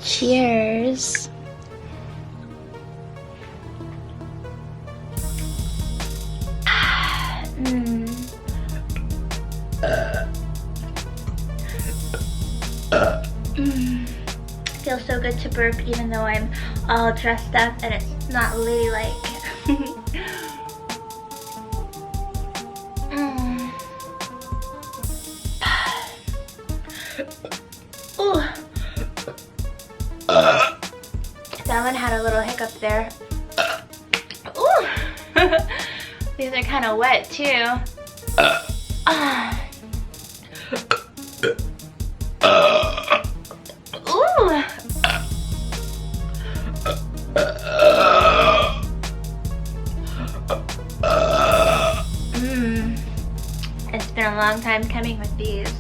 Cheers. Feels so good to burp even though I'm all dressed up and it's not ladylike. Ooh. That one had a little hiccup there. Ooh. These are kind of wet too. Ooh. It's been a long time coming with these.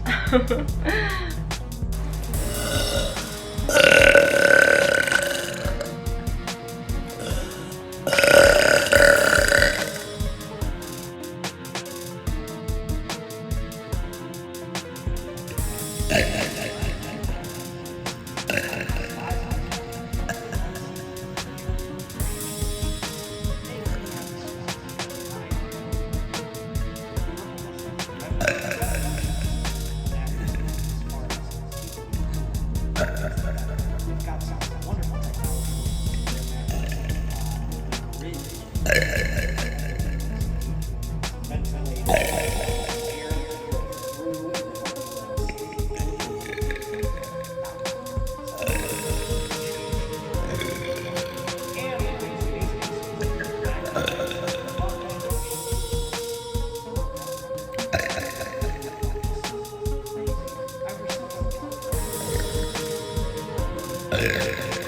Yeah.